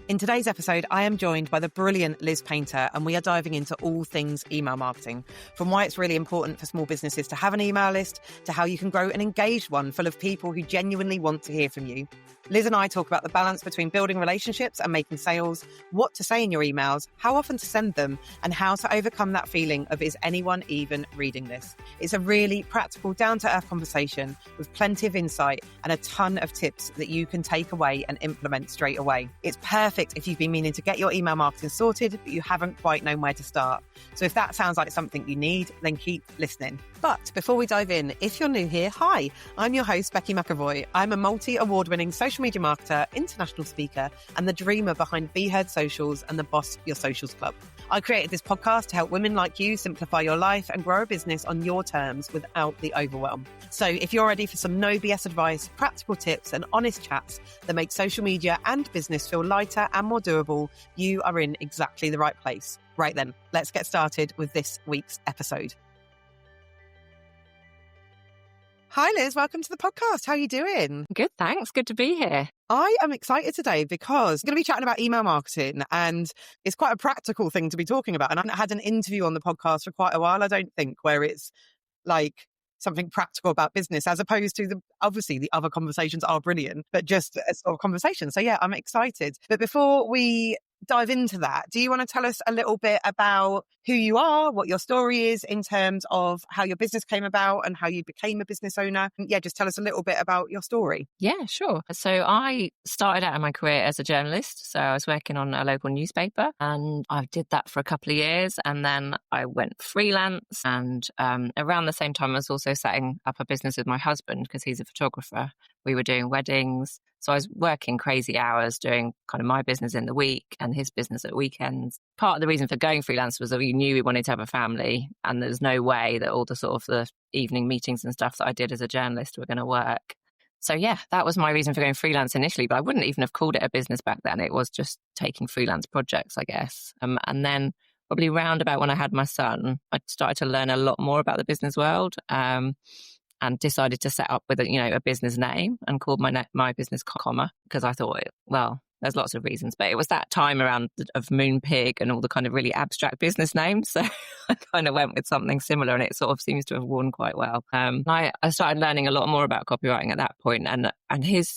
In today's episode, I am joined by the brilliant Liz Painter, and we are diving into all things email marketing, from why it's really important for small businesses to have an email list, to how you can grow an engaged one full of people who genuinely want to hear from you. Liz and I talk about the balance between building relationships and making sales, what to say in your emails, how often to send them, and how to overcome that feeling of, is anyone even reading this? It's a really practical, down-to-earth conversation with plenty of insight and a ton of tips that you can take away and implement straight away. It's perfect if you've been meaning to get your email marketing sorted, but you haven't quite known where to start. So if that sounds like something you need, then keep listening. But before we dive in, if you're new here, hi, I'm your host, Becci McAvoy. I'm a multi-award-winning social media marketer, international speaker, and the dreamer behind Be Heard Socials and the Boss Your Socials Club. I created this podcast to help women like you simplify your life and grow a business on your terms without the overwhelm. So if you're ready for some no BS advice, practical tips, and honest chats that make social media and business feel lighter and more doable, you are in exactly the right place. Right then, let's get started with this week's episode. Hi, Liz. Welcome to the podcast. How are you doing? Good, thanks. Good to be here. I am excited today because I'm going to be chatting about email marketing, and it's quite a practical thing to be talking about. And I haven't had an interview on the podcast for quite a while, I don't think, where it's like something practical about business, as opposed to obviously the other conversations are brilliant, but just a sort of conversation. So yeah, I'm excited. But before we dive into that, do you want to tell us a little bit about who you are, what your story is in terms of how your business came about and how you became a business owner? Yeah, just tell us a little bit about your story. Yeah, sure. So I started out in my career as a journalist. So I was working on a local newspaper, and I did that for a couple of years. And then I went freelance. And around the same time, I was also setting up a business with my husband because he's a photographer. We were doing weddings. So I was working crazy hours doing kind of my business in the week and his business at weekends. Part of the reason for going freelance was that we knew we wanted to have a family, and there's no way that all the sort of the evening meetings and stuff that I did as a journalist were going to work. So yeah, that was my reason for going freelance initially, but I wouldn't even have called it a business back then. It was just taking freelance projects, I guess. And then probably round about when I had my son, I started to learn a lot more about the business world. And decided to set up with a business name and called my business Comma, because I thought, well, there's lots of reasons, but it was that time around of Moonpig and all the kind of really abstract business names. So I kind of went with something similar, and it sort of seems to have worn quite well. I started learning a lot more about copywriting at that point, and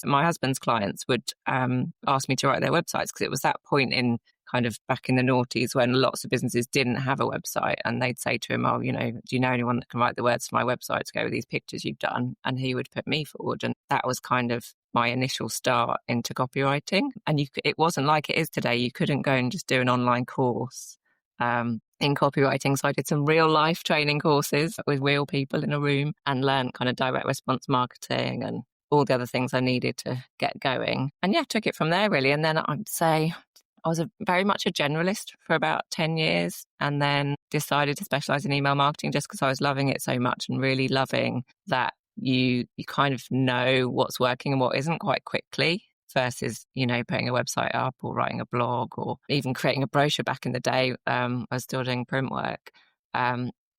my husband's clients would ask me to write their websites, because it was that point in kind of back in the noughties when lots of businesses didn't have a website, and they'd say to him, oh, do you know anyone that can write the words for my website to go with these pictures you've done? And he would put me forward. And that was kind of my initial start into copywriting. And it wasn't like it is today. You couldn't go and just do an online course in copywriting. So I did some real life training courses with real people in a room and learned kind of direct response marketing and all the other things I needed to get going. And yeah, took it from there really. And then I'd say I was very much a generalist for about 10 years, and then decided to specialize in email marketing just because I was loving it so much and really loving that you kind of know what's working and what isn't quite quickly versus, putting a website up or writing a blog or even creating a brochure back in the day. I was still doing print work.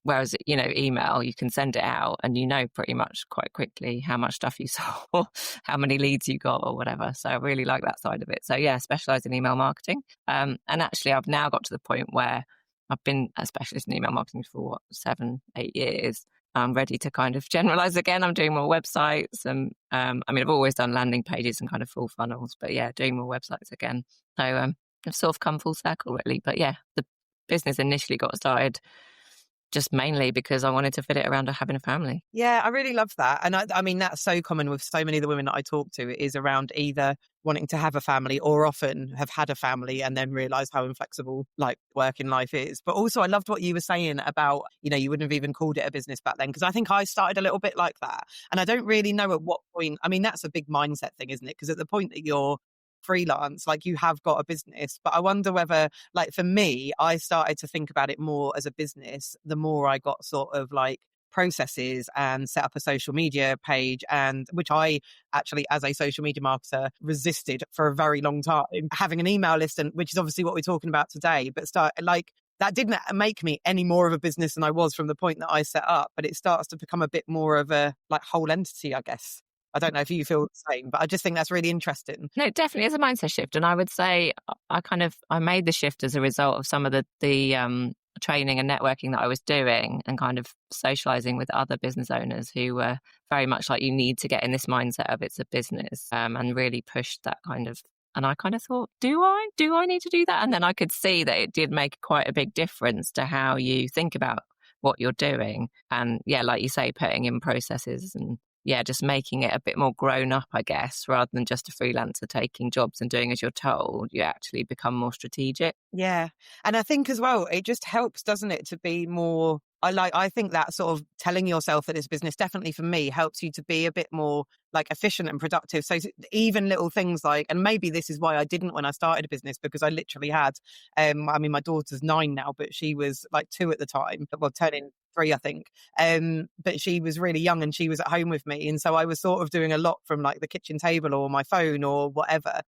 Whereas, email, you can send it out and pretty much quite quickly how much stuff you saw, how many leads you got or whatever. So I really like that side of it. So yeah, specialize in email marketing. And actually I've now got to the point where I've been a specialist in email marketing for 7-8 years. I'm ready to kind of generalize again. I'm doing more websites and I've always done landing pages and kind of full funnels, but yeah, doing more websites again. So I've sort of come full circle really. But yeah, the business initially got started just mainly because I wanted to fit it around having a family. Yeah, I really love that. And I mean, that's so common with so many of the women that I talk to. It is around either wanting to have a family or often have had a family and then realize how inflexible like working life is. But also I loved what you were saying about, you wouldn't have even called it a business back then, because I think I started a little bit like that. And I don't really know at what point. I mean, that's a big mindset thing, isn't it? Because at the point that you're freelance, like you have got a business. But I wonder whether, like for me, I started to think about it more as a business the more I got sort of like processes and set up a social media page, and which I actually, as a social media marketer, resisted for a very long time. Having an email list, and which is obviously what we're talking about today, but that didn't make me any more of a business than I was from the point that I set up, but it starts to become a bit more of a like whole entity, I guess. I don't know if you feel the same, but I just think that's really interesting. No, it definitely is a mindset shift. And I would say I made the shift as a result of some of the training and networking that I was doing and kind of socializing with other business owners who were very much like, you need to get in this mindset of it's a business, and really pushed that kind of. And I kind of thought, do I need to do that? And then I could see that it did make quite a big difference to how you think about what you're doing. And yeah, like you say, putting in processes and yeah, just making it a bit more grown up, I guess, rather than just a freelancer taking jobs and doing as you're told. You actually become more strategic. Yeah. And I think as well, it just helps, doesn't it, to be more, I think that sort of telling yourself that it's business definitely for me helps you to be a bit more like efficient and productive. So even little things like, and maybe this is why I didn't when I started a business, because I literally had, I mean, my daughter's 9 now, but she was like 2 at the time, well, turning 3, I think. But she was really young and she was at home with me. And so I was sort of doing a lot from like the kitchen table or my phone or whatever.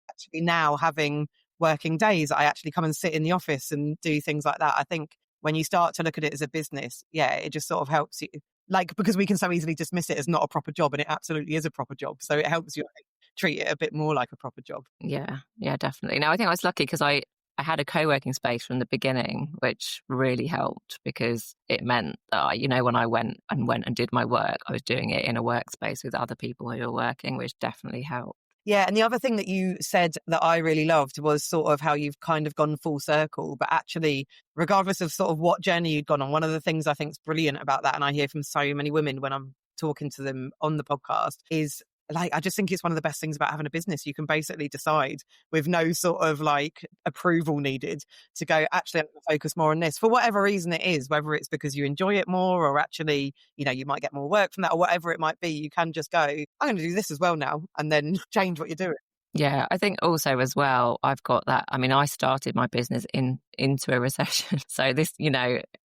Actually now having working days, I actually come and sit in the office and do things like that. I think when you start to look at it as a business, yeah, it just sort of helps you. Like, because we can so easily dismiss it as not a proper job, and it absolutely is a proper job. So it helps you, I think, treat it a bit more like a proper job. Yeah, definitely. Now, I think I was lucky because I had a co-working space from the beginning, which really helped because it meant that, when I went and did my work, I was doing it in a workspace with other people who were working, which definitely helped. Yeah. And the other thing that you said that I really loved was sort of how you've kind of gone full circle, but actually, regardless of sort of what journey you'd gone on, one of the things I think is brilliant about that, and I hear from so many women when I'm talking to them on the podcast, is like, I just think it's one of the best things about having a business. You can basically decide with no sort of like approval needed to go, actually, I'm going to focus more on this for whatever reason it is, whether it's because you enjoy it more or actually, you might get more work from that or whatever it might be. You can just go, I'm going to do this as well now, and then change what you're doing. Yeah, I think also as well, I've got that. I mean, I started my business into a recession. So this,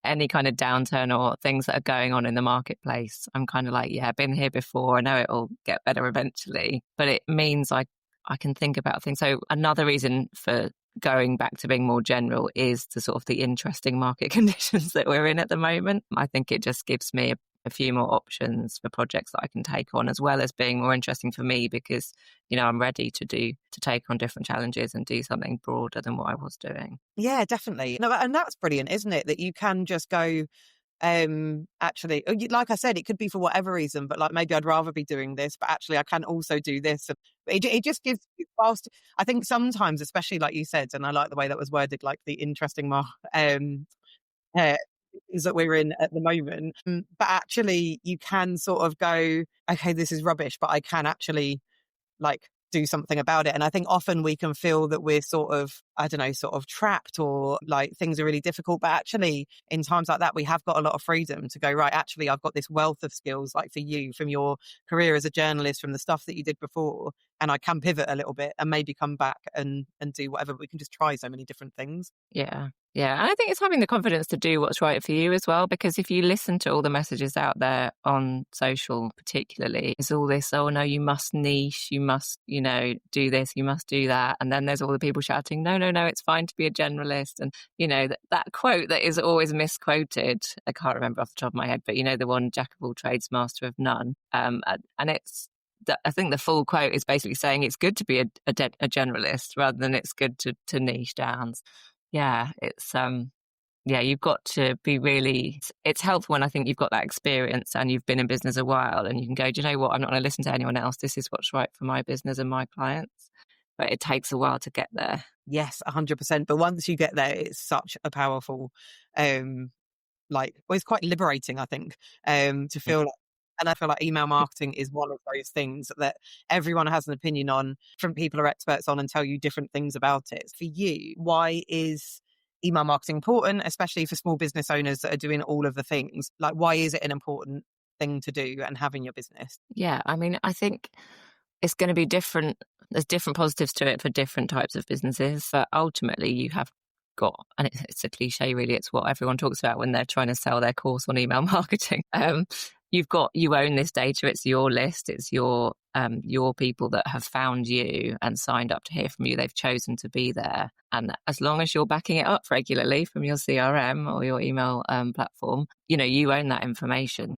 any kind of downturn or things that are going on in the marketplace, I'm kind of like, yeah, I've been here before. I know it'll get better eventually, but it means I can think about things. So another reason for going back to being more general is the sort of the interesting market conditions that we're in at the moment. I think it just gives me a few more options for projects that I can take on, as well as being more interesting for me because, I'm ready to take on different challenges and do something broader than what I was doing. Yeah, definitely. No, and that's brilliant, isn't it? That you can just go, actually, like I said, it could be for whatever reason, but like maybe I'd rather be doing this, but actually I can also do this. It just gives you whilst I think sometimes, especially like you said, and I like the way that was worded, like the interesting things that we're in at the moment. But actually you can sort of go, okay, this is rubbish, but I can actually like do something about it. And I think often we can feel that we're sort of, I don't know, sort of trapped or like things are really difficult. But actually in times like that, we have got a lot of freedom to go, right, actually, I've got this wealth of skills, like for you, from your career as a journalist, from the stuff that you did before. And I can pivot a little bit and maybe come back and do whatever. We can just try so many different things. Yeah. Yeah. And I think it's having the confidence to do what's right for you as well, because if you listen to all the messages out there on social, particularly, it's all this, oh no, you must niche, you must, do this, you must do that. And then there's all the people shouting, no, it's fine to be a generalist. And, that quote that is always misquoted, I can't remember off the top of my head, but the one, jack of all trades, master of none. And it's, I think the full quote is basically saying it's good to be a generalist rather than it's good to niche down. Yeah, it's you've got to be really. It's helpful when I think you've got that experience and you've been in business a while, and you can go, do you know what? I'm not going to listen to anyone else. This is what's right for my business and my clients. But it takes a while to get there. Yes, 100%. But once you get there, it's such a powerful, it's quite liberating, I think, to feel like. And I feel like email marketing is one of those things that everyone has an opinion on, different people are experts on and tell you different things about it. For you, why is email marketing important, especially for small business owners that are doing all of the things? Like, why is it an important thing to do and have in your business? Yeah, I mean, I think it's going to be different. There's different positives to it for different types of businesses. But ultimately, you have got, and it's a cliche really, it's what everyone talks about when they're trying to sell their course on email marketing. You own this data, it's your list, it's your people that have found you and signed up to hear from you. They've chosen to be there. And as long as you're backing it up regularly from your CRM or your email platform, you own that information.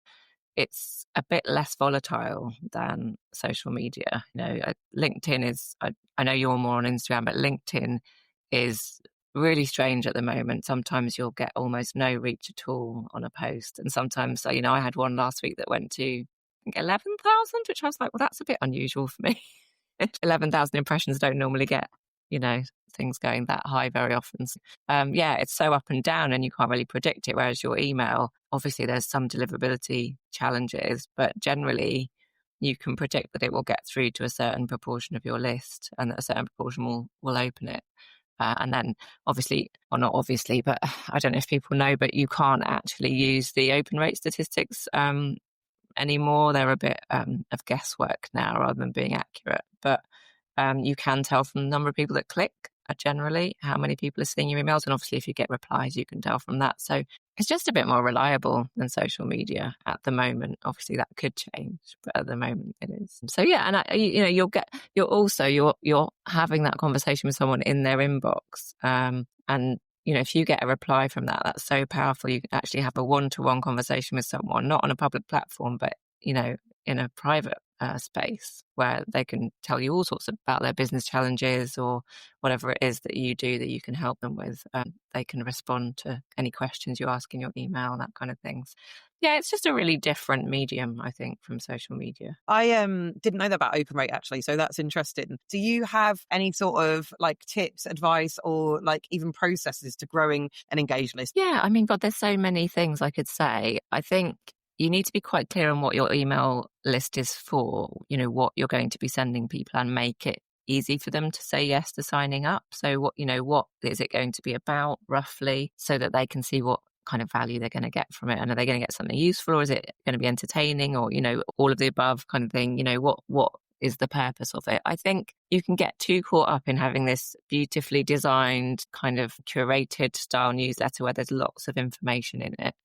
it's a bit less volatile than social media. LinkedIn is, I know you're more on Instagram, but LinkedIn is really strange at the moment. Sometimes you'll get almost no reach at all on a post. And sometimes, I had one last week that went to, I think, 11,000, which I was like, well, that's a bit unusual for me. 11,000 impressions don't normally get, things going that high very often. It's so up and down and you can't really predict it. Whereas your email, obviously there's some deliverability challenges, but generally you can predict that it will get through to a certain proportion of your list and that a certain proportion will open it. And then obviously, or not obviously, but I don't know if people know, but you can't actually use the open rate statistics anymore. They're a bit of guesswork now rather than being accurate. But you can tell from the number of people that click generally how many people are seeing your emails. And obviously, if you get replies, you can tell from that. So it's just a bit more reliable than social media at the moment. Obviously, that could change, but at the moment it is. So yeah, and you're having that conversation with someone in their inbox, and if you get a reply from that, that's so powerful. You can actually have a one-to-one conversation with someone, not on a public platform, but in a private space where they can tell you all sorts about their business challenges or whatever it is that you do that you can help them with. They can respond to any questions you ask in your email, that kind of things. Yeah, it's just a really different medium, I think, from social media. I didn't know that about open rate actually, so that's interesting. Do you have any sort of like tips, advice, or like even processes to growing an engaged list? Yeah, I mean, God, there's so many things I could say. I think you need to be quite clear on what your email list is for, what you're going to be sending people and make it easy for them to say yes to signing up. So what is it going to be about roughly so that they can see what kind of value they're going to get from it? And are they going to get something useful or is it going to be entertaining or, all of the above kind of thing? What is the purpose of it? I think you can get too caught up in having this beautifully designed kind of curated style newsletter where there's lots of information in it.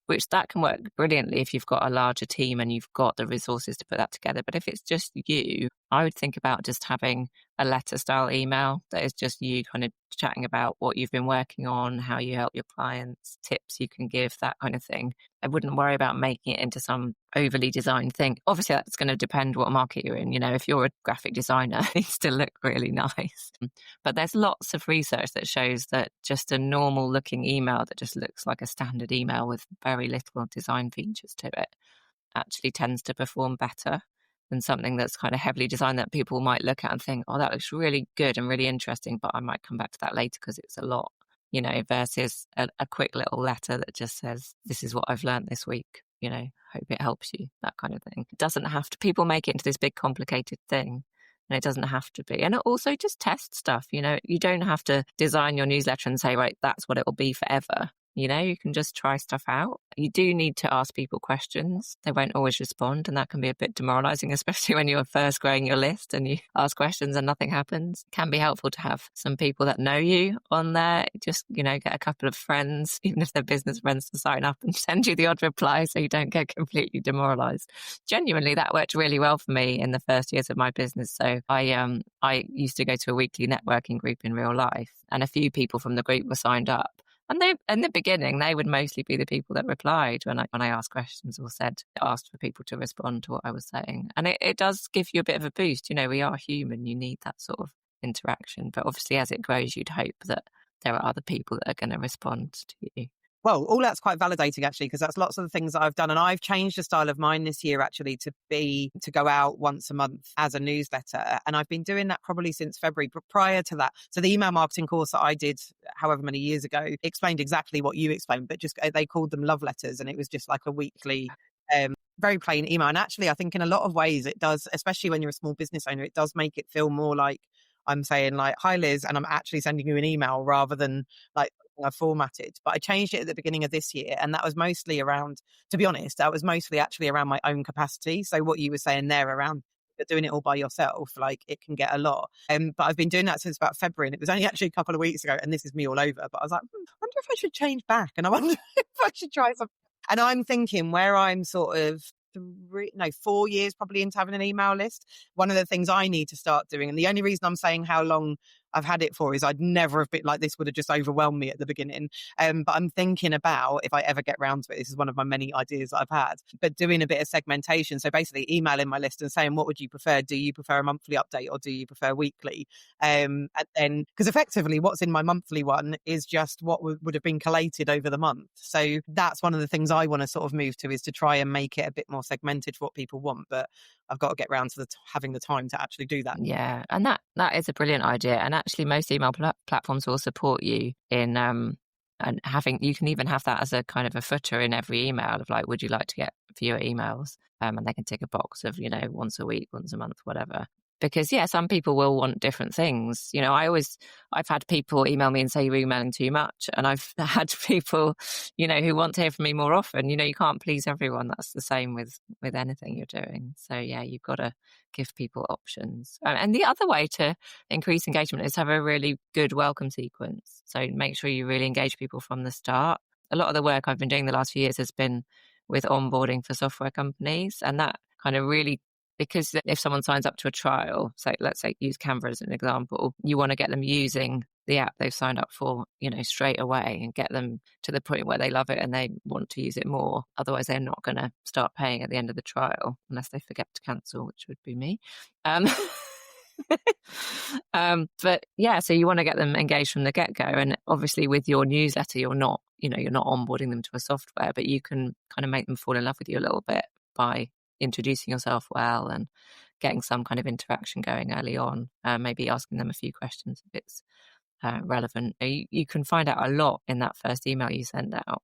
Which that can work brilliantly if you've got a larger team and you've got the resources to put that together. But if it's just you, I would think about just having a letter style email that is just you kind of chatting about what you've been working on, how you help your clients, tips you can give, that kind of thing. I wouldn't worry about making it into some overly designed thing. Obviously, that's going to depend what market you're in. If you're a graphic designer, it needs to look really nice. But there's lots of research that shows that just a normal looking email that just looks like a standard email with very little design features to it actually tends to perform better than something that's kind of heavily designed that people might look at and think, oh, that looks really good and really interesting, but I might come back to that later because it's a lot, versus a quick little letter that just says, this is what I've learned this week, hope it helps you, that kind of thing. It doesn't have to, people make it into this big complicated thing. And it doesn't have to be. And it also just test stuff, you don't have to design your newsletter and say, right, that's what it will be forever. You can just try stuff out. You do need to ask people questions. They won't always respond. And that can be a bit demoralizing, especially when you're first growing your list and you ask questions and nothing happens. It can be helpful to have some people that know you on there. Just, get a couple of friends, even if they're business friends, to sign up and send you the odd reply so you don't get completely demoralized. Genuinely, that worked really well for me in the first years of my business. So I used to go to a weekly networking group in real life and a few people from the group were signed up. And they, in the beginning, they would mostly be the people that replied when I asked questions or asked for people to respond to what I was saying. And it does give you a bit of a boost. We are human. You need that sort of interaction. But obviously, as it grows, you'd hope that there are other people that are going to respond to you. Well, all that's quite validating actually, because that's lots of the things that I've done. And I've changed the style of mine this year actually to go out once a month as a newsletter. And I've been doing that probably since February. But prior to that, so the email marketing course that I did however many years ago explained exactly what you explained, but just they called them love letters. And it was just like a weekly, very plain email. And actually, I think in a lot of ways it does, especially when you're a small business owner, it does make it feel more like I'm saying like, hi Liz, and I'm actually sending you an email rather than like I formatted. But I changed it at the beginning of this year. And that was mostly around, to be honest, that was mostly actually around my own capacity. So what you were saying there around doing it all by yourself, like it can get a lot. But I've been doing that since about February and it was only actually a couple of weeks ago and this is me all over. But I was like, I wonder if I should change back and I wonder if I should try something. And I'm thinking where I'm sort of 4 years probably into having an email list. One of the things I need to start doing, and the only reason I'm saying how long I've had it for is I'd never have been like, this would have just overwhelmed me at the beginning. But I'm thinking about, if I ever get round to it, this is one of my many ideas that I've had, but doing a bit of segmentation. So basically emailing my list and saying, what would you prefer? Do you prefer a monthly update or do you prefer weekly? And then, because effectively what's in my monthly one is just what would have been collated over the month. So that's one of the things I want to sort of move to, is to try and make it a bit more segmented for what people want. But I've got to get round to having the time to actually do that. Yeah, and that is a brilliant idea. And actually, most email platforms will support you in and you can even have that as a kind of a footer in every email of like, would you like to get fewer emails? And they can tick a box of, once a week, once a month, whatever. Because some people will want different things. I've had people email me and say you're emailing too much. And I've had people, who want to hear from me more often. You can't please everyone. That's the same with anything you're doing. So you've got to give people options. And the other way to increase engagement is have a really good welcome sequence. So make sure you really engage people from the start. A lot of the work I've been doing the last few years has been with onboarding for software companies. And that kind of really, because if someone signs up to a trial, so let's say use Canva as an example, you want to get them using the app they've signed up for, straight away, and get them to the point where they love it and they want to use it more. Otherwise, they're not going to start paying at the end of the trial unless they forget to cancel, which would be me. But so you want to get them engaged from the get-go. And obviously with your newsletter, you're not onboarding them to a software, but you can kind of make them fall in love with you a little bit by introducing yourself well and getting some kind of interaction going early on, maybe asking them a few questions if it's relevant. You can find out a lot in that first email you send out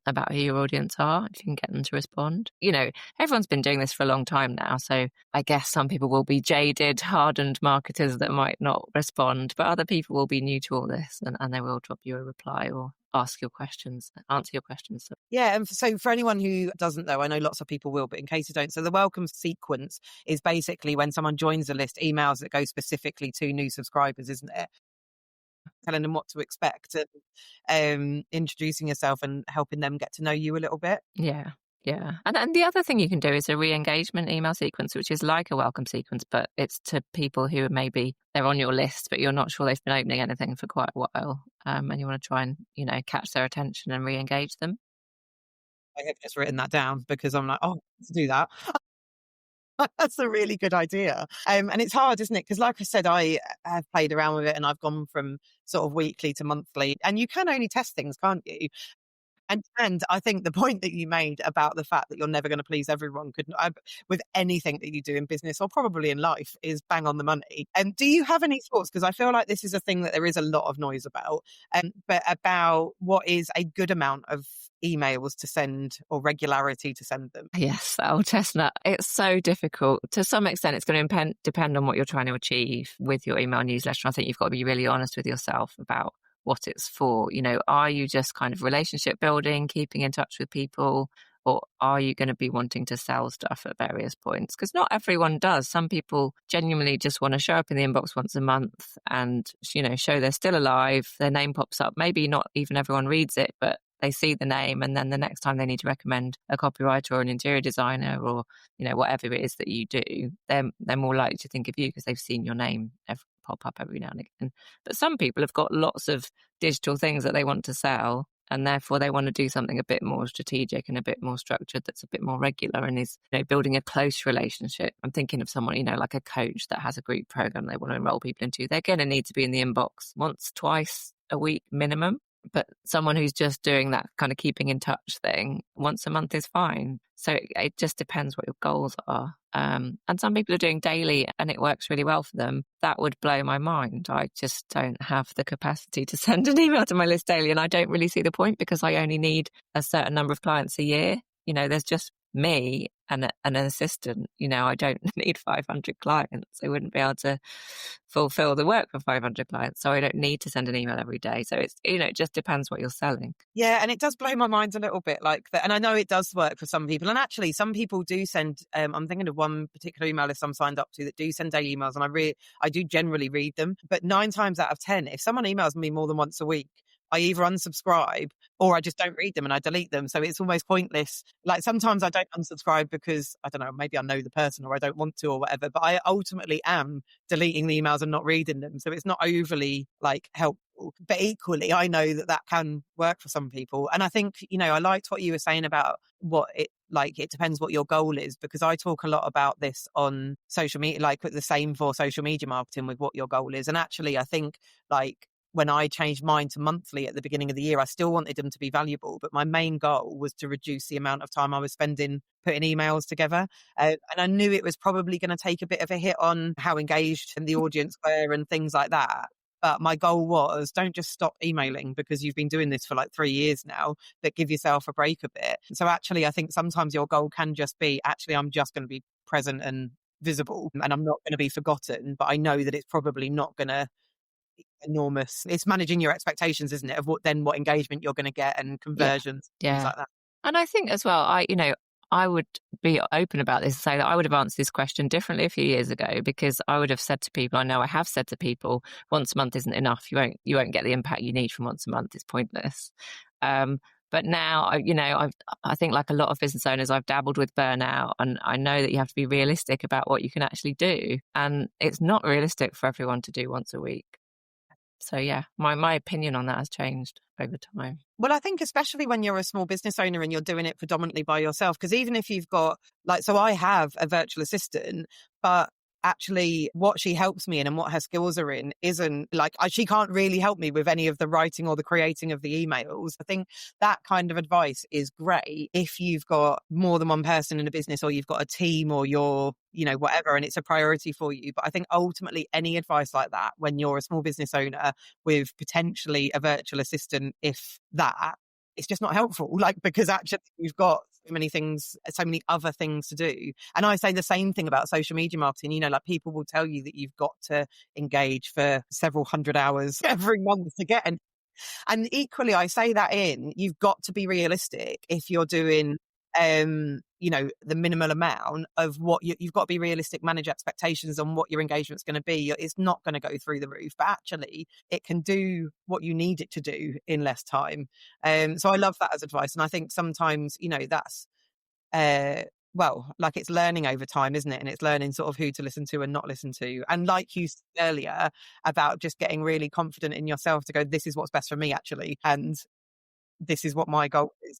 about who your audience are, if you can get them to respond. Everyone's been doing this for a long time now, so I guess some people will be jaded, hardened marketers that might not respond, but other people will be new to all this and they will drop you a reply or answer your questions. Yeah, and so for anyone who doesn't know, I know lots of people will, but in case you don't, so the welcome sequence is basically when someone joins a list, emails that go specifically to new subscribers, isn't it? Telling them what to expect and introducing yourself and helping them get to know you a little bit. Yeah. And the other thing you can do is a re-engagement email sequence, which is like a welcome sequence, but it's to people who maybe they're on your list, but you're not sure they've been opening anything for quite a while. And you want to try and, catch their attention and re-engage them. I have just written that down because I'm like, let's do that. That's a really good idea. And it's hard, isn't it? Because like I said, I have played around with it and I've gone from sort of weekly to monthly, and you can only test things, can't you? And I think the point that you made about the fact that you're never going to please everyone with anything that you do in business or probably in life is bang on the money. And do you have any thoughts? Because I feel like this is a thing that there is a lot of noise about, but about what is a good amount of emails to send or regularity to send them. Yes, that old chestnut. It's so difficult. To some extent, it's going to depend on what you're trying to achieve with your email newsletter. I think you've got to be really honest with yourself about what it's for. Are you just kind of relationship building, keeping in touch with people, or are you going to be wanting to sell stuff at various points? Because not everyone does. Some people genuinely just want to show up in the inbox once a month and, show they're still alive. Their name pops up. Maybe not even everyone reads it, but they see the name, and then the next time they need to recommend a copywriter or an interior designer or, whatever it is that you do, they're more likely to think of you because they've seen your name pop up every now and again. But some people have got lots of digital things that they want to sell, and therefore they want to do something a bit more strategic and a bit more structured that's a bit more regular and is building a close relationship. I'm thinking of someone, like a coach that has a group program they want to enroll people into. They're going to need to be in the inbox once, twice a week minimum. But someone who's just doing that kind of keeping in touch thing once a month is fine. So it just depends what your goals are. And some people are doing daily and it works really well for them. That would blow my mind. I just don't have the capacity to send an email to my list daily, and I don't really see the point because I only need a certain number of clients a year. There's just me and an assistant. I don't need 500 clients. I wouldn't be able to fulfill the work for 500 clients. So I don't need to send an email every day. So it's, it just depends what you're selling. Yeah. And it does blow my mind a little bit like that. And I know it does work for some people. And actually some people do send, I'm thinking of one particular email list I'm signed up to that do send daily emails, and I do generally read them. But 9 times out of 10, if someone emails me more than once a week, I either unsubscribe or I just don't read them and I delete them. So it's almost pointless. Like sometimes I don't unsubscribe because I don't know, maybe I know the person or I don't want to or whatever, but I ultimately am deleting the emails and not reading them. So it's not overly like helpful, but equally I know that can work for some people. And I think, I liked what you were saying about it depends what your goal is, because I talk a lot about this on social media, like the same for social media marketing with what your goal is. And actually, I think like when I changed mine to monthly at the beginning of the year, I still wanted them to be valuable, but my main goal was to reduce the amount of time I was spending putting emails together. And I knew it was probably going to take a bit of a hit on how engaged and the audience were and things like that. But my goal was, don't just stop emailing because you've been doing this for like 3 years now, but give yourself a break a bit. So actually, I think sometimes your goal can just be, actually, I'm just going to be present and visible and I'm not going to be forgotten. But I know that it's probably not going to be enormous. It's managing your expectations, isn't it? Of what engagement you're going to get and conversions, things like that. And I think as well, I would be open about this and say that I would have answered this question differently a few years ago, because I would have said to people, I know I have said to people, once a month isn't enough. You won't get the impact you need from once a month. It's pointless. But now, I think like a lot of business owners, I've dabbled with burnout, and I know that you have to be realistic about what you can actually do. And it's not realistic for everyone to do once a week. So yeah, my opinion on that has changed over time. Well, I think especially when you're a small business owner and you're doing it predominantly by yourself, because even if you've got so I have a virtual assistant, but actually what she helps me in and what her skills are in isn't she can't really help me with any of the writing or the creating of the emails. I think that kind of advice is great if you've got more than one person in a business, or you've got a team, or you're, whatever, and it's a priority for you. But I think ultimately any advice like that, when you're a small business owner with potentially a virtual assistant, if that, it's just not helpful, because actually you've got so many other things to do. And I say the same thing about social media marketing. People will tell you that you've got to engage for several hundred hours every month to get. And equally, I say that you've got to be realistic if you're doing, the minimal amount of what you've got to be realistic, manage expectations on what your engagement's going to be. It's not going to go through the roof, but actually it can do what you need it to do in less time. So I love that as advice. And I think sometimes, that's, it's learning over time, isn't it? And it's learning sort of who to listen to and not listen to. And like you said earlier about just getting really confident in yourself to go, this is what's best for me actually. And this is what my goal is.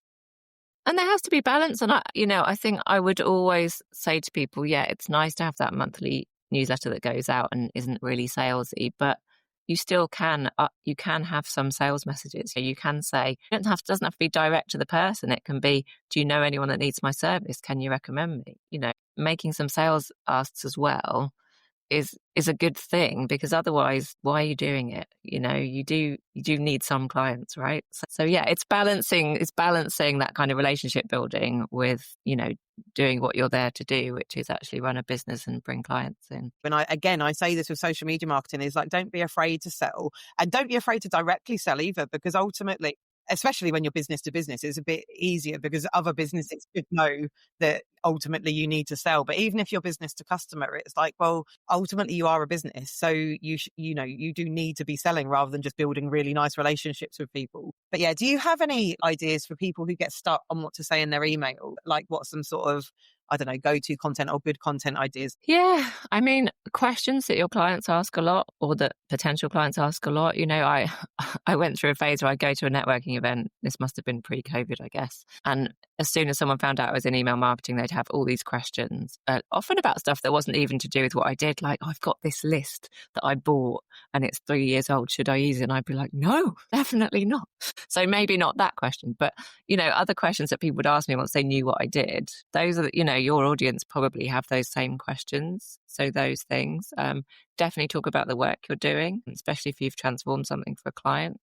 And there has to be balance. And I think I would always say to people, it's nice to have that monthly newsletter that goes out and isn't really salesy, but you still can have some sales messages. You can say, it doesn't have to be direct to the person. It can be, do you know anyone that needs my service? Can you recommend me? Making some sales asks as well is a good thing, because otherwise, why are you doing it? You do need some clients, right? So it's balancing that kind of relationship building with, doing what you're there to do, which is actually run a business and bring clients in. And I say this with social media marketing, is don't be afraid to sell, and don't be afraid to directly sell either, because ultimately, especially when you're business to business, it's a bit easier because other businesses should know that ultimately you need to sell. But even if you're business to customer, it's ultimately you are a business. So you do need to be selling rather than just building really nice relationships with people. But yeah, do you have any ideas for people who get stuck on what to say in their email? What's some sort of, I don't know, go-to content or good content ideas? Yeah. I mean, questions that your clients ask a lot, or that potential clients ask a lot. I went through a phase where I go to a networking event. This must have been pre-COVID, I guess. And as soon as someone found out I was in email marketing, they'd have all these questions, often about stuff that wasn't even to do with what I did. I've got this list that I bought and it's 3 years old. Should I use it? And I'd be like, no, definitely not. So maybe not that question, but, other questions that people would ask me once they knew what I did. Those are, your audience probably have those same questions. So those things, definitely talk about the work you're doing, especially if you've transformed something for a client.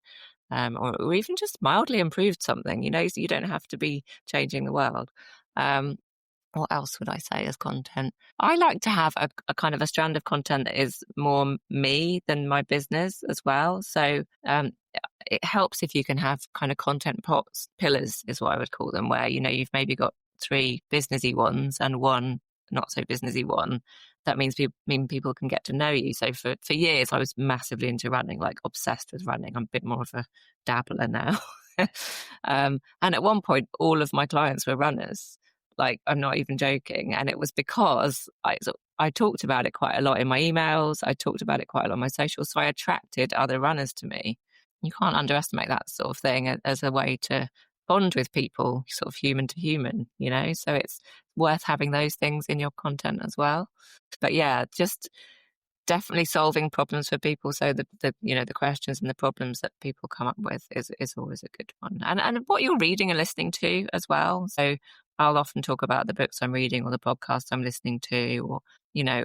Or even just mildly improved something, so you don't have to be changing the world. What else would I say as content? I like to have a kind of a strand of content that is more me than my business as well. So it helps if you can have kind of content pillars, is what I would call them, where, you've maybe got 3 businessy ones and one not so businessy one, that means people can get to know you. So for years, I was massively into running, like obsessed with running. I'm a bit more of a dabbler now. And at one point, all of my clients were runners. Like, I'm not even joking. And it was because I talked about it quite a lot in my emails. I talked about it quite a lot on my socials. So I attracted other runners to me. You can't underestimate that sort of thing as a way to bond with people, sort of human to human, so it's worth having those things in your content as well. But yeah, just definitely solving problems for people. So the questions and the problems that people come up with is always a good one. And what you're reading and listening to as well. So I'll often talk about the books I'm reading or the podcasts I'm listening to, or,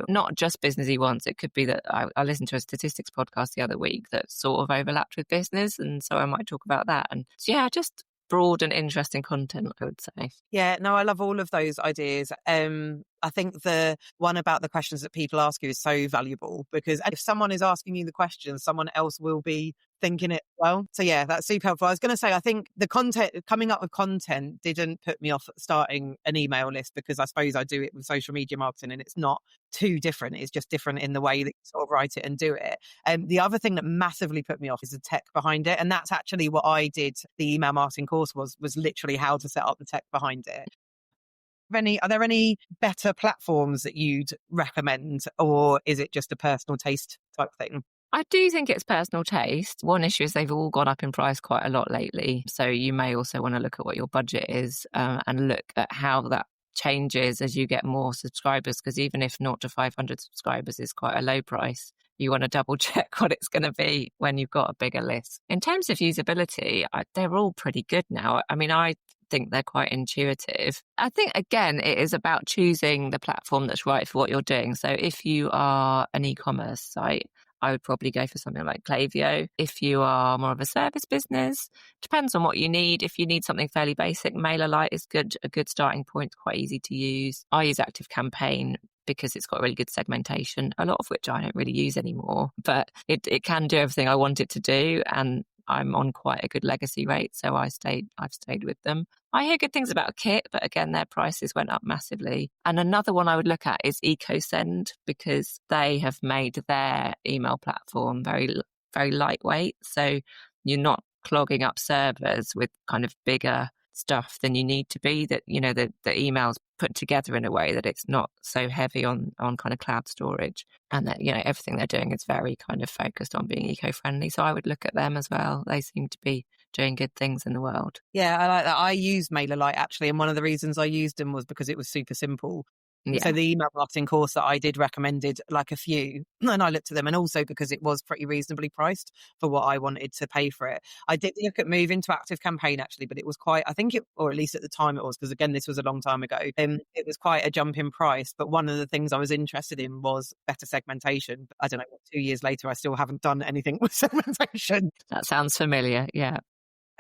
not just businessy ones. It could be that I listened to a statistics podcast the other week that sort of overlapped with business. And so I might talk about that. And so, yeah, just broad and interesting content, I would say. Yeah, no, I love all of those ideas. I think the one about the questions that people ask you is so valuable, because if someone is asking you the questions, someone else will be thinking it well. So yeah, that's super helpful. I was going to say, I think the content, coming up with content didn't put me off starting an email list, because I suppose I do it with social media marketing and it's not too different. It's just different in the way that you sort of write it and do it. The other thing that massively put me off is the tech behind it. And that's actually what I did. The email marketing course was literally how to set up the tech behind it. Are there any better platforms that you'd recommend, or is it just a personal taste type thing? I do think it's personal taste. One issue is they've all gone up in price quite a lot lately. So you may also want to look at what your budget is and look at how that changes as you get more subscribers, because even if 0 to 500 subscribers is quite a low price, you want to double check what it's going to be when you've got a bigger list. In terms of usability, they're all pretty good now. I mean, I think they're quite intuitive. I think, again, it is about choosing the platform that's right for what you're doing. So if you are an e-commerce site, I would probably go for something like Klaviyo. If you are more of a service business, depends on what you need. If you need something fairly basic, MailerLite is a good starting point, quite easy to use. I use ActiveCampaign because it's got really good segmentation, a lot of which I don't really use anymore, but it can do everything I want it to do. And I'm on quite a good legacy rate, so I've stayed with them. I hear good things about Kit, but again, their prices went up massively. And another one I would look at is EcoSend, because they have made their email platform very, very lightweight. So you're not clogging up servers with kind of bigger stuff than you need to be, that, the email's put together in a way that it's not so heavy on kind of cloud storage, and that, everything they're doing is very kind of focused on being eco-friendly. So I would look at them as well. They seem to be doing good things in the world. Yeah, I like that. I use MailerLite actually, and one of the reasons I used them was because it was super simple. Yeah. So the email marketing course that I did recommended like a few, and I looked at them, and also because it was pretty reasonably priced for what I wanted to pay for it. I did look at moving to ActiveCampaign actually, but it was quite, I think it, or at least at the time it was, because again, this was a long time ago, it was quite a jump in price. But one of the things I was interested in was better segmentation. I don't know, 2 years later, I still haven't done anything with segmentation. That sounds familiar. Yeah.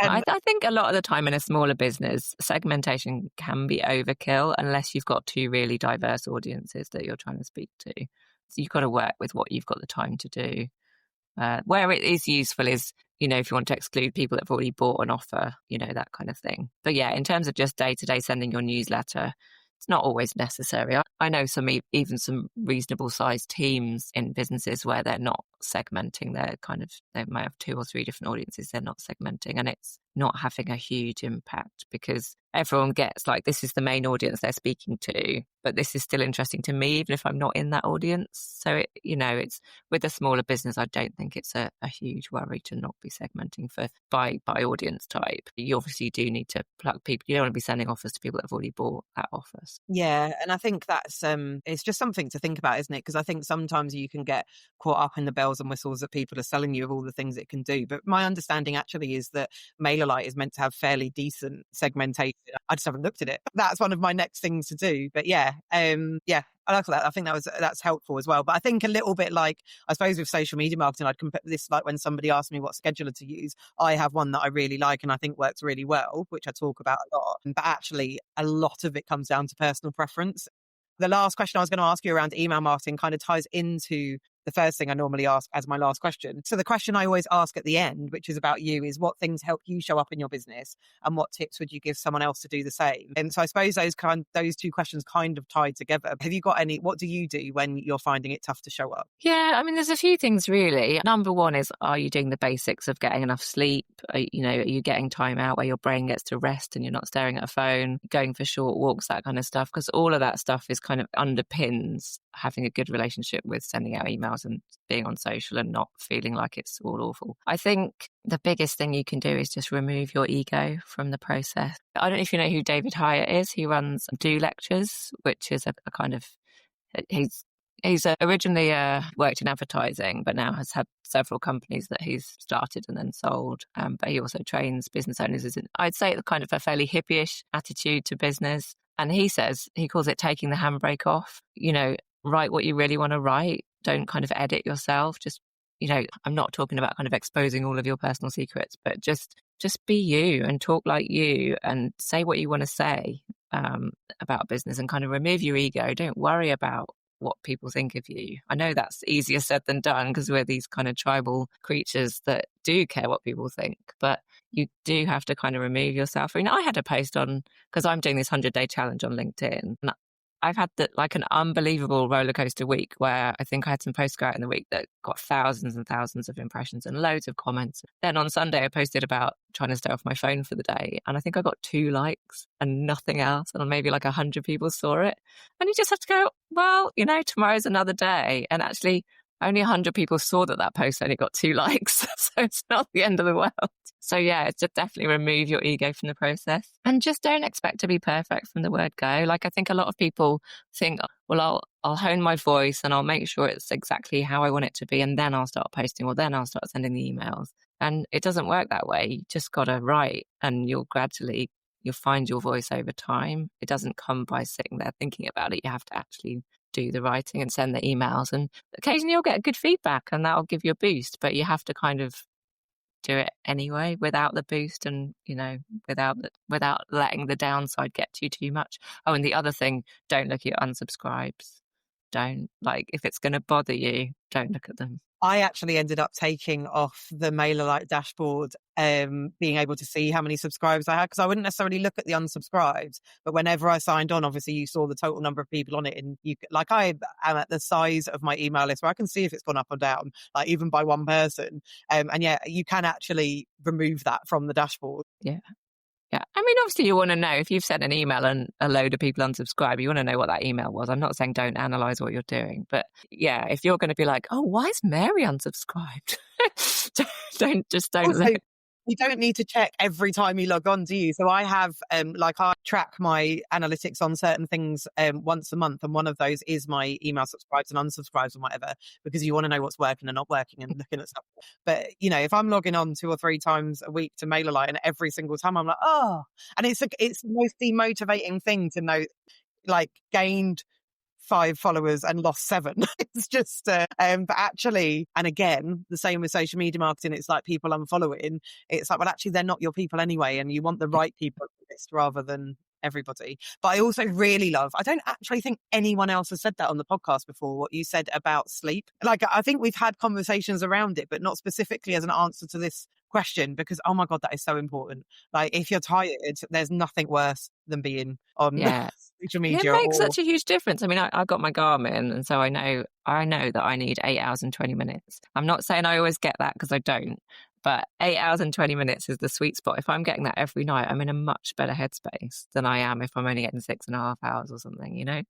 I think a lot of the time in a smaller business, segmentation can be overkill unless you've got two really diverse audiences that you're trying to speak to. So you've got to work with what you've got the time to do. Where it is useful is, if you want to exclude people that have already bought an offer, that kind of thing. But yeah, in terms of just day-to-day sending your newsletter, it's not always necessary. I know even some reasonable sized teams in businesses where they're not segmenting. They might have 2 or 3 different audiences. They're not segmenting, and it's not having a huge impact, because everyone gets like, this is the main audience they're speaking to, but this is still interesting to me, even if I'm not in that audience. So it's with a smaller business, I don't think it's a huge worry to not be segmenting by audience type. You obviously do need to plug people. You don't want to be sending offers to people that have already bought that offer. Yeah, and I think that's it's just something to think about, isn't it? Because I think sometimes you can get caught up in the bells and whistles that people are selling you of all the things it can do. But my understanding actually is that MailerLite is meant to have fairly decent segmentation. I just haven't looked at it. That's one of my next things to do. But yeah, I like that. I think that's helpful as well. But I think a little bit like, I suppose with social media marketing, I'd compare this like when somebody asks me what scheduler to use. I have one that I really like and I think works really well, which I talk about a lot. But actually, a lot of it comes down to personal preference. The last question I was going to ask you around email marketing kind of ties into the first thing I normally ask as my last question. So the question I always ask at the end, which is about you, is what things help you show up in your business and what tips would you give someone else to do the same? And so I suppose those two questions kind of tied together. Have you got what do you do when you're finding it tough to show up? Yeah, I mean, there's a few things really. Number one is, are you doing the basics of getting enough sleep? Are you getting time out where your brain gets to rest and you're not staring at a phone, going for short walks, that kind of stuff? Because all of that stuff is kind of underpins having a good relationship with sending out emails and being on social and not feeling like it's all awful. I think the biggest thing you can do is just remove your ego from the process. I don't know if you know who David Hyatt is. He runs Do Lectures, which is a kind of, He's originally worked in advertising, but now has had several companies that he's started and then sold. But he also trains business owners. I'd say kind of a fairly hippie-ish attitude to business. And he calls it taking the handbrake off. Write what you really want to write. Don't kind of edit yourself. Just, I'm not talking about kind of exposing all of your personal secrets, but just be you and talk like you and say what you want to say about business and kind of remove your ego. Don't worry about what people think of you. I know that's easier said than done because we're these kind of tribal creatures that do care what people think, but you do have to kind of remove yourself. I had a post because I'm doing this 100-day challenge on LinkedIn, and I've had an unbelievable roller coaster week where I think I had some posts go out in the week that got thousands and thousands of impressions and loads of comments. Then on Sunday, I posted about trying to stay off my phone for the day. And I think I got 2 likes and nothing else. And maybe 100 people saw it. And you just have to go, well, tomorrow's another day. And actually, only 100 people saw that post only got 2 likes. So it's not the end of the world. So yeah, it's just definitely remove your ego from the process and just don't expect to be perfect from the word go. I think a lot of people think, well, I'll hone my voice and I'll make sure it's exactly how I want it to be. And then I'll start posting or then I'll start sending the emails. And it doesn't work that way. You just got to write and you'll find your voice over time. It doesn't come by sitting there thinking about it. You have to actually do the writing and send the emails, and occasionally you'll get good feedback and that'll give you a boost, but you have to kind of do it anyway without the boost and without letting the downside get to you too much. And the other thing, don't look at your unsubscribes. Don't, if it's going to bother you, don't look at them. I actually ended up taking off the MailerLite dashboard, being able to see how many subscribers I had, because I wouldn't necessarily look at the unsubscribed, but whenever I signed on, obviously you saw the total number of people on it, and I am at the size of my email list where I can see if it's gone up or down, even by one person. And yeah, you can actually remove that from the dashboard. Yeah. Yeah. I mean, obviously you want to know if you've sent an email and a load of people unsubscribe, you want to know what that email was. I'm not saying don't analyze what you're doing, but yeah, if you're going to be like, oh, why is Mary unsubscribed? don't also, look. You don't need to check every time you log on, do you? So I have, I track my analytics on certain things once a month. And one of those is my email subscribes and unsubscribes and whatever, because you want to know what's working and not working and looking at stuff. But, if I'm logging on 2 or 3 times a week to MailerLite and every single time I'm like, oh, and it's the most demotivating thing to know, gained 5 followers and lost 7. It's just, but actually, and again, the same with social media marketing, it's like people unfollowing. It's like, well, actually, they're not your people anyway, and you want the right people on the list rather than everybody. But I also really love, I don't actually think anyone else has said that on the podcast before, what you said about sleep. I think we've had conversations around it, but not specifically as an answer to this question, because oh my God, that is so important. If you're tired, there's nothing worse than being on social media. It makes such a huge difference. I mean, I got my Garmin, and so I know that I need 8 hours and 20 minutes. I'm not saying I always get that, because I don't, but 8 hours and 20 minutes is the sweet spot. If I'm getting that every night, I'm in a much better headspace than I am if I'm only getting 6.5 hours or something,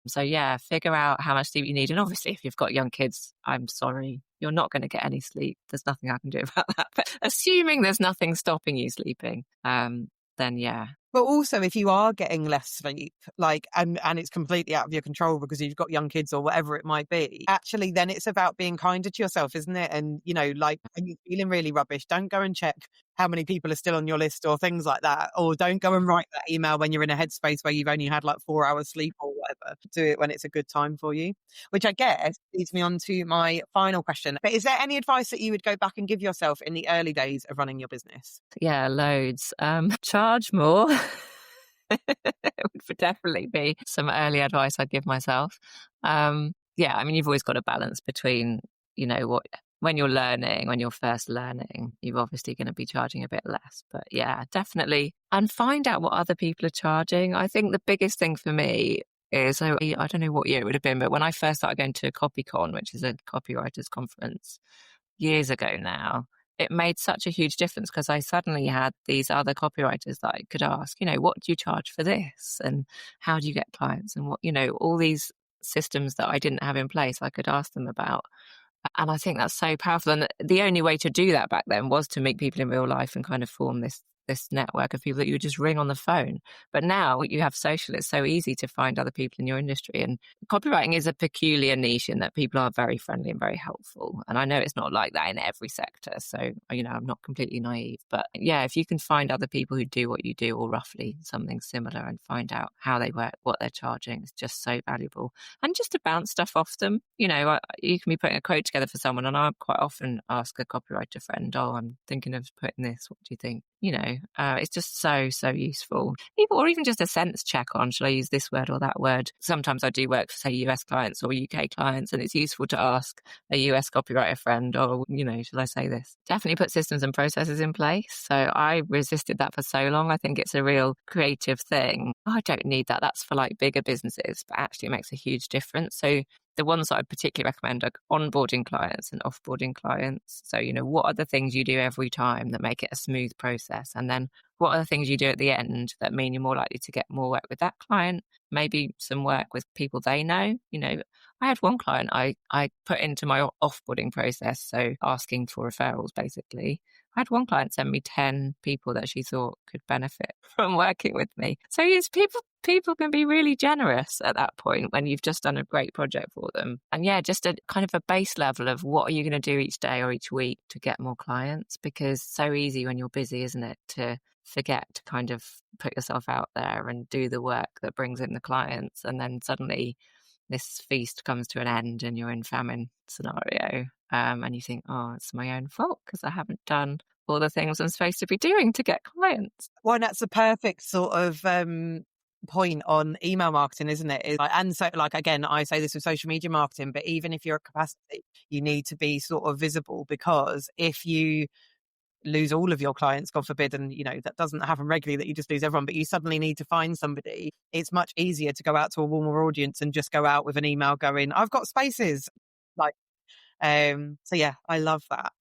So yeah, figure out how much sleep you need. And obviously, if you've got young kids, I'm sorry, you're not going to get any sleep. There's nothing I can do about that. But assuming there's nothing stopping you sleeping, then yeah. But also, if you are getting less sleep, and it's completely out of your control because you've got young kids or whatever it might be, actually, then it's about being kinder to yourself, isn't it? And, when you're feeling really rubbish, don't go and check how many people are still on your list or things like that. Or don't go and write that email when you're in a headspace where you've only had 4 hours sleep or whatever. Do it when it's a good time for you, which I guess leads me on to my final question. But is there any advice that you would go back and give yourself in the early days of running your business? Yeah, loads. Charge more. It would definitely be some early advice I'd give myself. yeah, I mean, you've always got a balance between, when you're first learning, you're obviously going to be charging a bit less. But yeah, definitely. And find out what other people are charging. I think the biggest thing for me is, I don't know what year it would have been, but when I first started going to CopyCon, which is a copywriters conference years ago now, it made such a huge difference because I suddenly had these other copywriters that I could ask, what do you charge for this? And how do you get clients? And what, all these systems that I didn't have in place, I could ask them about. And I think that's so powerful. And the only way to do that back then was to meet people in real life and kind of form this network of people that you would just ring on the phone. But now you have social, it's so easy to find other people in your industry. And copywriting is a peculiar niche in that people are very friendly and very helpful. And I know it's not like that in every sector. So, I'm not completely naive. But yeah, if you can find other people who do what you do or roughly something similar and find out how they work, what they're charging, it's just so valuable. And just to bounce stuff off them, you can be putting a quote together for someone. And I quite often ask a copywriter friend, I'm thinking of putting this. What do you think? It's just so useful. Or even just a sense check on, should I use this word or that word? Sometimes I do work for, say, US clients or UK clients, and it's useful to ask a US copywriter friend, should I say this? Definitely put systems and processes in place. So I resisted that for so long. I think it's a real creative thing. I don't need that. That's for like bigger businesses, but actually it makes a huge difference. So the ones that I particularly recommend are onboarding clients and offboarding clients. So, what are the things you do every time that make it a smooth process? And then what are the things you do at the end that mean you're more likely to get more work with that client? Maybe some work with people they know. I had one client I put into my offboarding process, so asking for referrals, basically. I had one client send me 10 people that she thought could benefit from working with me. So yes, people can be really generous at that point when you've just done a great project for them. And yeah, just a kind of a base level of what are you going to do each day or each week to get more clients? Because it's so easy when you're busy, isn't it, to forget to kind of put yourself out there and do the work that brings in the clients. And then suddenly this feast comes to an end and you're in famine scenario. And you think, it's my own fault because I haven't done all the things I'm supposed to be doing to get clients. Well, that's a perfect sort of point on email marketing, isn't it? And so, again, I say this with social media marketing, but even if you're at capacity, you need to be sort of visible, because if you lose all of your clients, God forbid, and that doesn't happen regularly, that you just lose everyone, but you suddenly need to find somebody, it's much easier to go out to a warmer audience and just go out with an email going, I've got spaces. So yeah, I love that.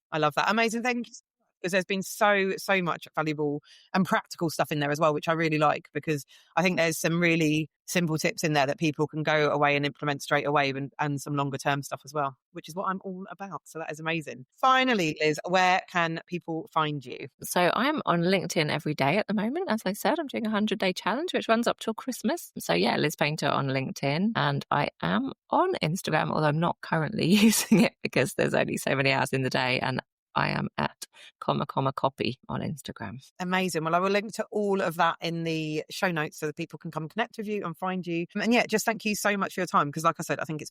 Amazing. Thank you. Because there's been so much valuable and practical stuff in there as well, which I really like, because I think there's some really simple tips in there that people can go away and implement straight away, and some longer term stuff as well, which is what I'm all about. So that is amazing. Finally, Liz, where can people find you? So I'm on LinkedIn every day at the moment. As I said, I'm doing a 100-day challenge, which runs up till Christmas. So yeah, Liz Painter on LinkedIn. And I am on Instagram, although I'm not currently using it because there's only so many hours in the day. And I am at copy on Instagram. Amazing. Well, I will link to all of that in the show notes so that people can come connect with you and find you. And yeah, just thank you so much for your time, because like I said, I think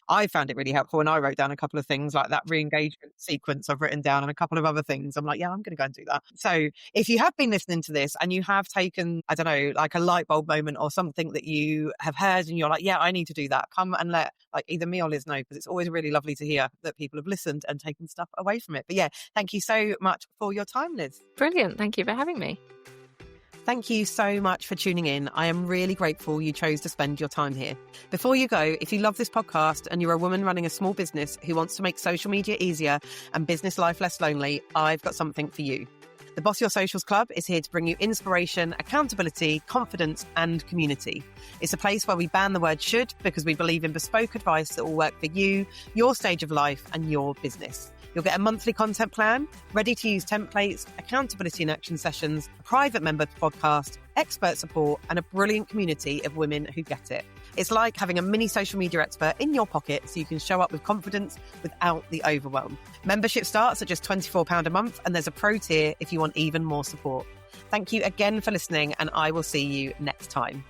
I found it really helpful, and I wrote down a couple of things like that re-engagement sequence I've written down, and a couple of other things. I'm like, yeah, I'm going to go and do that. So if you have been listening to this and you have taken, I don't know, like a light bulb moment or something that you have heard and you're like, yeah, I need to do that, come and let either me or Liz know, because it's always really lovely to hear that people have listened and taken stuff away from it. But yeah, thank you so much for your time, Liz. Brilliant. Thank you for having me. Thank you so much for tuning in. I am really grateful you chose to spend your time here. Before you go, if you love this podcast and you're a woman running a small business who wants to make social media easier and business life less lonely, I've got something for you. The Boss Your Socials Club is here to bring you inspiration, accountability, confidence, and community. It's a place where we ban the word should, because we believe in bespoke advice that will work for you, your stage of life, and your business. You'll get a monthly content plan, ready-to-use templates, accountability and action sessions, a private member podcast, expert support, and a brilliant community of women who get it. It's like having a mini social media expert in your pocket, so you can show up with confidence without the overwhelm. Membership starts at just £24 a month, and there's a pro tier if you want even more support. Thank you again for listening, and I will see you next time.